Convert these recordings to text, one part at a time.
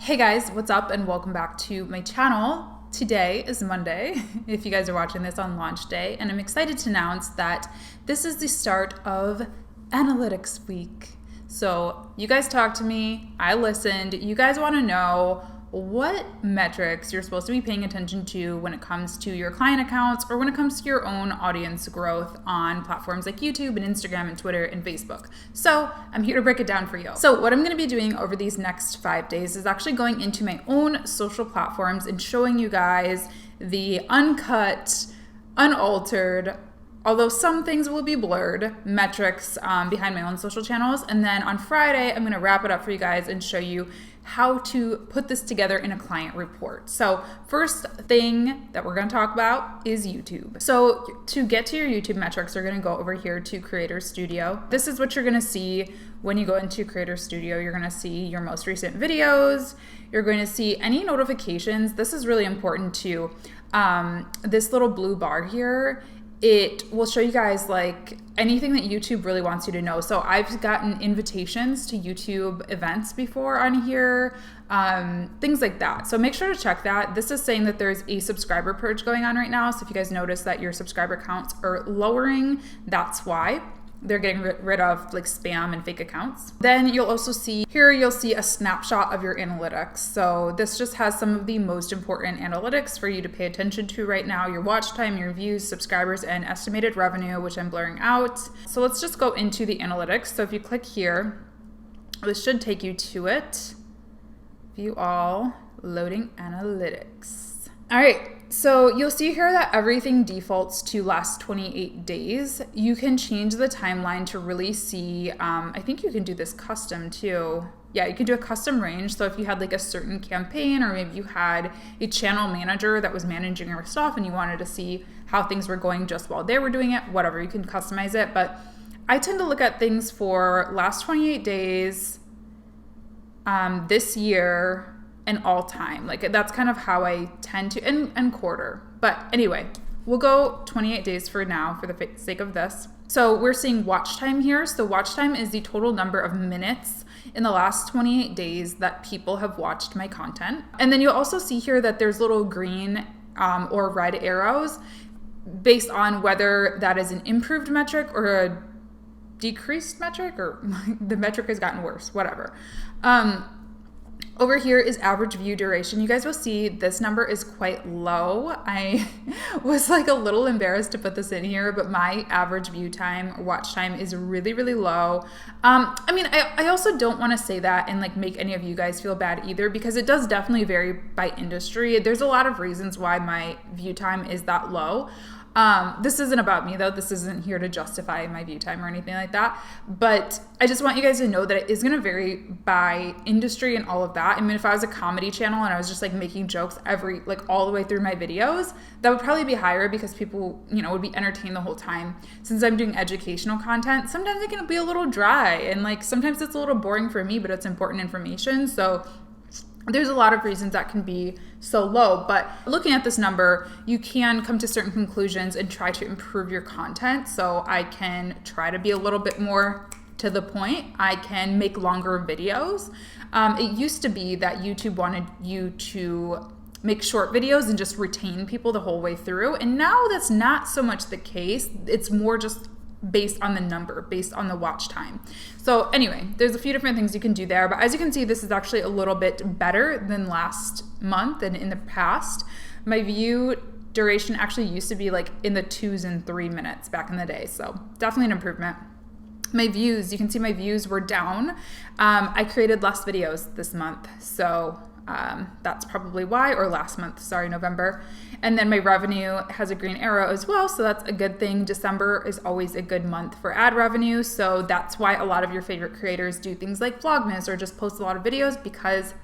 Hey guys, what's up and welcome back to my channel. Today is Monday, if you guys are watching this on launch day, and I'm excited to announce that this is the start of Analytics Week. So you guys talked to me, I listened, you guys want to know what metrics you're supposed to be paying attention to when it comes to your client accounts or when it comes to your own audience growth on platforms like YouTube and Instagram and Twitter and Facebook. So I'm here to break it down for you. So what I'm going to be doing over these next 5 days is actually going into my own social platforms and showing you guys the uncut, unaltered, although some things will be blurred, metrics behind my own social channels. And then on Friday, I'm going to wrap it up for you guys and show you how to put this together in a client report. So first thing that we're going to talk about is YouTube. So to get to your YouTube metrics, you're going to go over here to Creator Studio. This is what you're going to see when you go into Creator Studio. You're going to see your most recent videos. You're going to see any notifications. This is really important too. This little blue bar here, it will show you guys like anything that YouTube really wants you to know. So I've gotten invitations to YouTube events before on here, things like that. So make sure to check that. This is saying that there's a subscriber purge going on right now. So if you guys notice that your subscriber counts are lowering, that's why. They're getting rid of like spam and fake accounts. Then you'll also see here, you'll see a snapshot of your analytics. So this just has some of the most important analytics for you to pay attention to right now: your watch time, your views, subscribers, and estimated revenue, which I'm blurring out. So let's just go into the analytics. So if you click here, this should take you to it. View all, loading analytics. All right. So you'll see here that everything defaults to last 28 days. You can change the timeline to really see, I think you can do this custom too. Yeah, you can do a custom range. So if you had like a certain campaign, or maybe you had a channel manager that was managing your stuff and you wanted to see how things were going just while they were doing it, whatever, you can customize it. But I tend to look at things for last 28 days, this year, and all time. Like that's kind of how I tend to, and quarter. But anyway, we'll go 28 days for now for the sake of this. So we're seeing watch time here. So watch time is the total number of minutes in the last 28 days that people have watched my content. And then you'll also see here that there's little green or red arrows based on whether that is an improved metric or a decreased metric, or the metric has gotten worse, whatever. Over here is average view duration. You guys will see this number is quite low. I was like a little embarrassed to put this in here, but my average view time or watch time is really, really low. I also don't want to say that and like make any of you guys feel bad either, because it does definitely vary by industry. There's a lot of reasons why my view time is that low. This isn't about me though. This isn't here to justify my view time or anything like that. But I just want you guys to know that it is going to vary by industry and all of that. I mean, if I was a comedy channel and I was just like making jokes all the way through my videos, that would probably be higher because people, would be entertained the whole time. Since I'm doing educational content, sometimes it can be a little dry and like sometimes it's a little boring for me, but it's important information. So there's a lot of reasons that can be so low, but looking at this number, you can come to certain conclusions and try to improve your content. So I can try to be a little bit more to the point. I can make longer videos. It used to be that YouTube wanted you to make short videos and just retain people the whole way through. And now that's not so much the case. It's more just based on the number, based on the watch time. So anyway, there's a few different things you can do there, but as you can see, this is actually a little bit better than last month and in the past. My view duration actually used to be like in the 2 and 3 minutes back in the day. So definitely an improvement. My views, you can see my views were down. I created less videos this month. So that's probably why, or last month, sorry, November. And then my revenue has a green arrow as well, so that's a good thing. December is always a good month for ad revenue, so that's why a lot of your favorite creators do things like Vlogmas or just post a lot of videos, because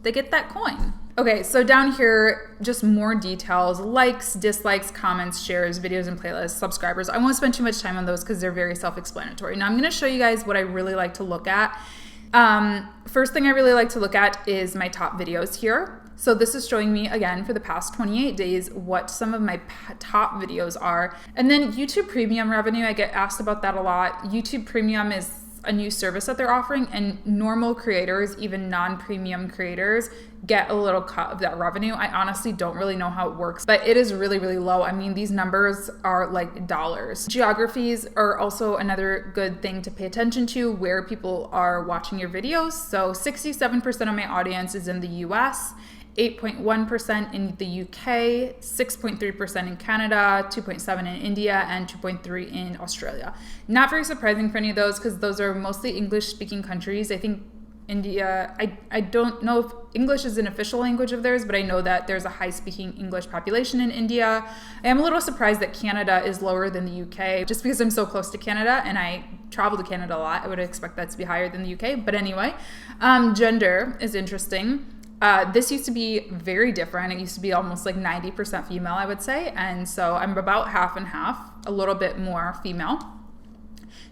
they get that coin. Okay, so down here, just more details: likes, dislikes, comments, shares, videos and playlists, subscribers. I won't spend too much time on those because they're very self-explanatory. Now I'm gonna show you guys what I really like to look at. First thing I really like to look at is my top videos here. So this is showing me, again, for the past 28 days, what some of my top videos are. And then YouTube Premium revenue, I get asked about that a lot. YouTube Premium is a new service that they're offering, and normal creators, even non-premium creators, get a little cut of that revenue. I honestly don't really know how it works, but it is really, really low. I mean, these numbers are like dollars. Geographies are also another good thing to pay attention to, where people are watching your videos. So 67% of my audience is in the US, 8.1% in the UK, 6.3% in Canada, 2.7% in India, and 2.3% in Australia. Not very surprising for any of those, because those are mostly English-speaking countries. I think India, I don't know if English is an official language of theirs, but I know that there's a high-speaking English population in India. I am a little surprised that Canada is lower than the UK, just because I'm so close to Canada and I travel to Canada a lot. I would expect that to be higher than the UK. But anyway, gender is interesting. This used to be very different. It used to be almost like 90% female, I would say. And so I'm about half and half, a little bit more female.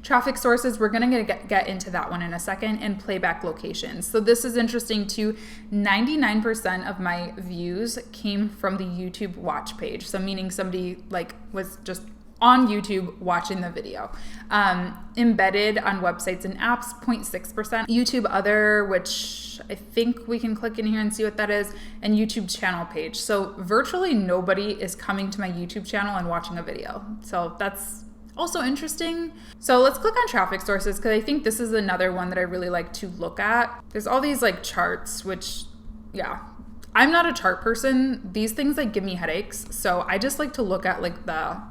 Traffic sources, we're going to get into that one in a second, and playback locations. So this is interesting too. 99% of my views came from the YouTube watch page. So meaning somebody like was just on YouTube watching the video. Embedded on websites and apps, 0.6%. YouTube other, which I think we can click in here and see what that is, and YouTube channel page. So virtually nobody is coming to my YouTube channel and watching a video. So that's also interesting. So let's click on traffic sources, because I think this is another one that I really like to look at. There's all these like charts, which, yeah, I'm not a chart person. These things like give me headaches. So I just like to look at like the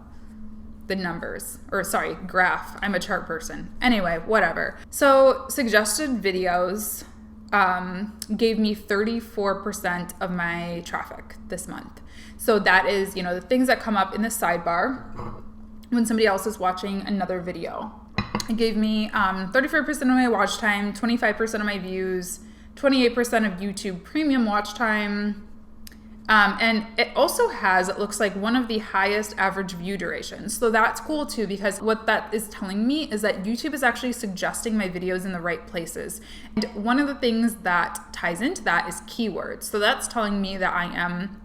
numbers, or sorry, graph. I'm a chart person. Anyway, whatever. So suggested videos gave me 34% of my traffic this month. So that is, you know, the things that come up in the sidebar when somebody else is watching another video. It gave me 34% of my watch time, 25% of my views, 28% of YouTube premium watch time. And it also has, it looks like, one of the highest average view durations. So that's cool too, because what that is telling me is that YouTube is actually suggesting my videos in the right places. And one of the things that ties into that is keywords. So that's telling me that I am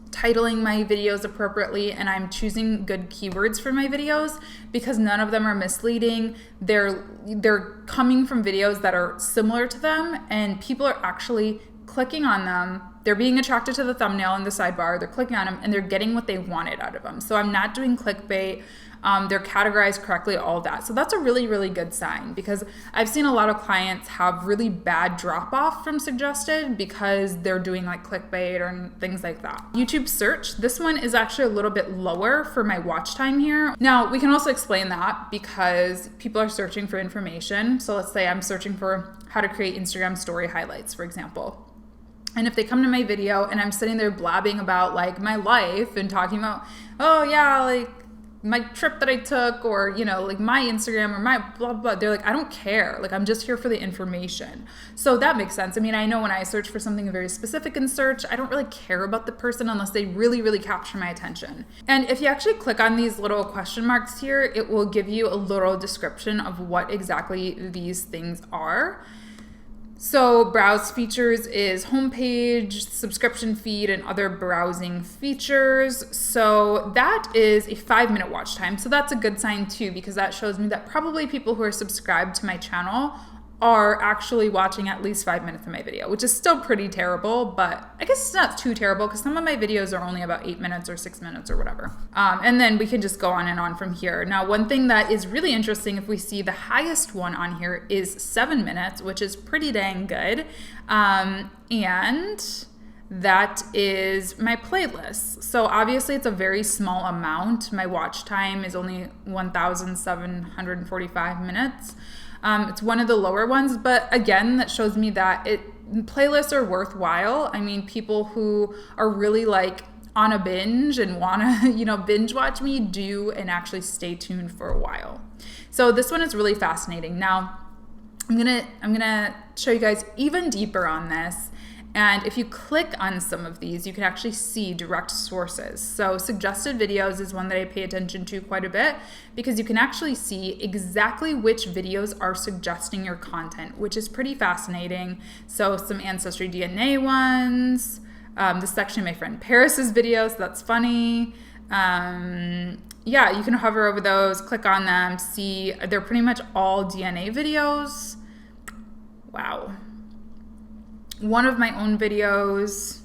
titling my videos appropriately, and I'm choosing good keywords for my videos, because none of them are misleading. They're coming from videos that are similar to them, and people are actually clicking on them. They're being attracted to the thumbnail in the sidebar. They're clicking on them and they're getting what they wanted out of them. So I'm not doing clickbait. They're categorized correctly, all of that. So that's a really, really good sign, because I've seen a lot of clients have really bad drop off from suggested because they're doing like clickbait or things like that. YouTube search, this one is actually a little bit lower for my watch time here. Now we can also explain that because people are searching for information. So let's say I'm searching for how to create Instagram story highlights, for example. And if they come to my video and I'm sitting there blabbing about like my life and talking about, oh yeah, like my trip that I took, or, you know, like my Instagram or my blah, blah, they're like, I don't care. Like, I'm just here for the information. So that makes sense. I mean, I know when I search for something very specific in search, I don't really care about the person unless they really, really capture my attention. And if you actually click on these little question marks here, it will give you a little description of what exactly these things are. So browse features is homepage, subscription feed, and other browsing features. So that is a 5-minute watch time. So that's a good sign too, because that shows me that probably people who are subscribed to my channel are actually watching at least 5 minutes of my video, which is still pretty terrible, but I guess it's not too terrible because some of my videos are only about 8 minutes or 6 minutes or whatever. And then we can just go on and on from here. Now, one thing that is really interesting, if we see the highest one on here is 7 minutes, which is pretty dang good. And that is my playlist. So obviously it's a very small amount. My watch time is only 1,745 minutes. It's one of the lower ones, but again, that shows me that playlists are worthwhile. I mean, people who are really like on a binge and wanna, you know, binge watch me do and actually stay tuned for a while. So this one is really fascinating. Now, I'm gonna show you guys even deeper on this. And if you click on some of these, you can actually see direct sources. So suggested videos is one that I pay attention to quite a bit, because you can actually see exactly which videos are suggesting your content, which is pretty fascinating. So some Ancestry DNA ones, this is actually my friend Paris's video, so that's funny. yeah, you can hover over those, click on them, see they're pretty much all DNA videos. Wow. One of my own videos,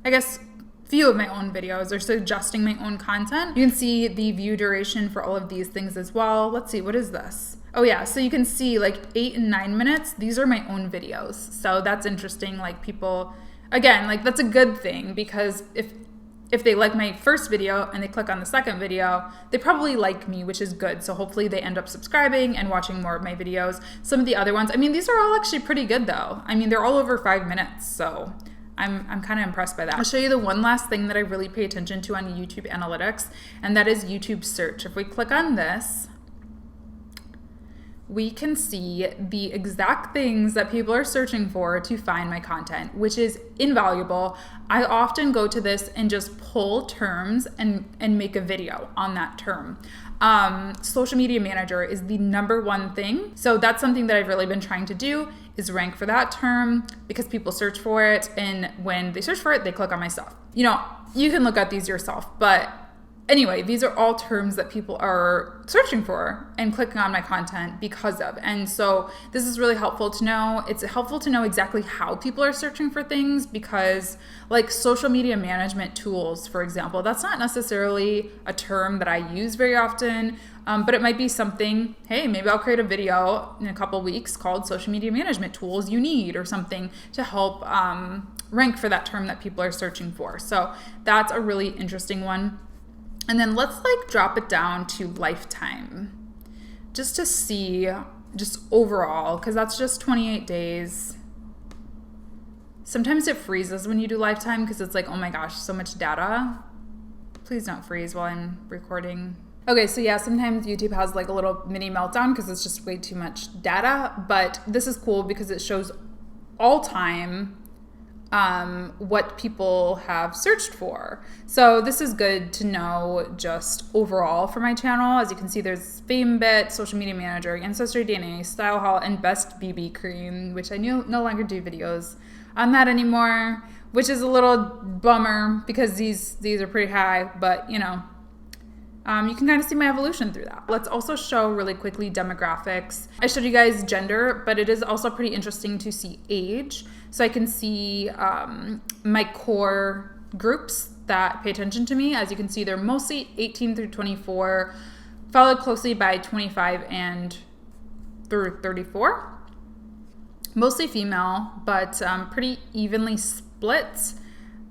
I guess few of my own videos are suggesting my own content. You can see the view duration for all of these things as well. Let's see, what is this? Oh yeah, so you can see like 8 and 9 minutes. These are my own videos. So that's interesting. Like people, again, like that's a good thing, because if they like my first video and they click on the second video, they probably like me, which is good. So hopefully they end up subscribing and watching more of my videos. Some of the other ones, I mean, these are all actually pretty good though. I mean, they're all over 5 minutes. So I'm kind of impressed by that. I'll show you the one last thing that I really pay attention to on YouTube analytics, and that is YouTube search. If we click on this, we can see the exact things that people are searching for to find my content, which is invaluable. I often go to this and just pull terms and make a video on that term. Social media manager is the #1 thing. So that's something that I've really been trying to do, is rank for that term, because people search for it. And when they search for it, they click on my stuff. You know, you can look at these yourself, but anyway, these are all terms that people are searching for and clicking on my content because of. And so this is really helpful to know. It's helpful to know exactly how people are searching for things, because like social media management tools, for example, that's not necessarily a term that I use very often, but it might be something, hey, maybe I'll create a video in a couple weeks called social media management tools you need, or something to help rank for that term that people are searching for. So that's a really interesting one. And then let's like drop it down to lifetime, just to see just overall, because that's just 28 days. Sometimes it freezes when you do lifetime, because it's like, oh my gosh, so much data. Please don't freeze while I'm recording. Okay, so yeah, sometimes YouTube has like a little mini meltdown because it's just way too much data, but this is cool because it shows all time what people have searched for. So this is good to know just overall for my channel. As you can see, there's FameBit, Social Media Manager, Ancestry DNA, Style Haul, and Best BB Cream, which I no longer do videos on that anymore, which is a little bummer because these are pretty high, but you know, you can kind of see my evolution through that. Let's also show really quickly demographics. I showed you guys gender, but it is also pretty interesting to see age. So I can see my core groups that pay attention to me. As you can see, they're mostly 18 through 24, followed closely by 25 and through 34. Mostly female, but pretty evenly split.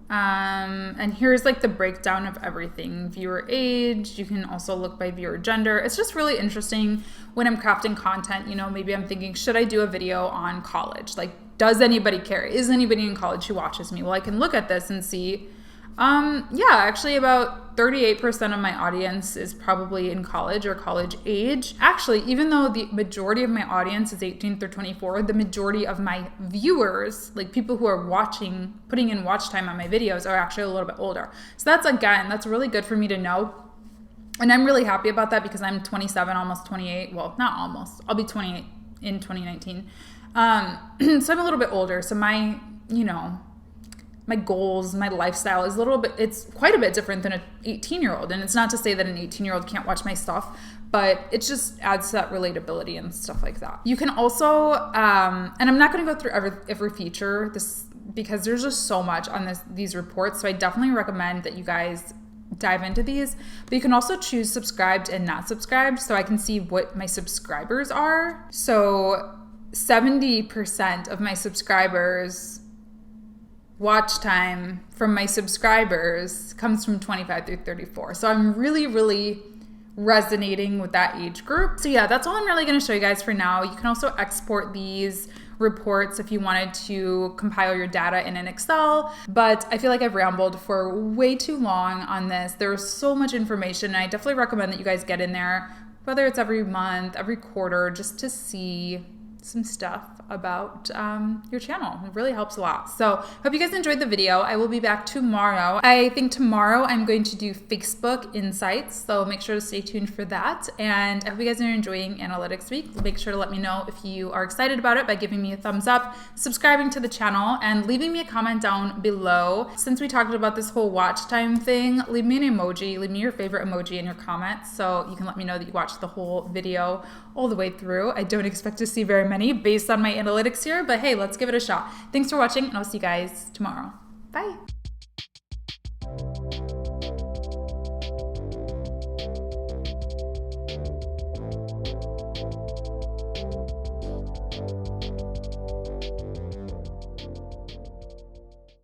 And here's like the breakdown of everything. Viewer age, you can also look by viewer gender. It's just really interesting when I'm crafting content. You know, maybe I'm thinking, should I do a video on college? Like, does anybody care? Is anybody in college who watches me? Well, I can look at this and see, yeah, actually about 38% of my audience is probably in college or college age. Actually, even though the majority of my audience is 18 through 24, the majority of my viewers, like people who are watching, putting in watch time on my videos, are actually a little bit older. So that's, again, that's really good for me to know. And I'm really happy about that because I'm 27, almost 28. Well, not almost. I'll be 28 in 2019. So I'm a little bit older. So my, you know, my goals, my lifestyle is it's quite a bit different than an 18-year-old. And it's not to say that an 18-year-old can't watch my stuff, but it just adds to that relatability and stuff like that. You can also, and I'm not going to go through every feature this because there's just so much on these reports. So I definitely recommend that you guys dive into these, but you can also choose subscribed and not subscribed. So I can see what my subscribers are. So 70% of my subscribers watch time from my subscribers comes from 25 through 34. So I'm really, really resonating with that age group. So yeah, that's all I'm really going to show you guys for now. You can also export these reports if you wanted to compile your data in an Excel, but I feel like I've rambled for way too long on this. There's so much information, and I definitely recommend that you guys get in there, whether it's every month, every quarter, just to see some stuff about your channel. It really helps a lot. So hope you guys enjoyed the video. I will be back tomorrow. I think tomorrow I'm going to do Facebook Insights, so make sure to stay tuned for that. And I hope you guys are enjoying Analytics Week. Make sure to let me know if you are excited about it by giving me a thumbs up, subscribing to the channel, and leaving me a comment down below. Since we talked about this whole watch time thing, leave me an emoji, leave me your favorite emoji in your comments so you can let me know that you watched the whole video all the way through. I don't expect to see very many based on my analytics here, but hey, let's give it a shot. Thanks for watching, and I'll see you guys tomorrow. Bye.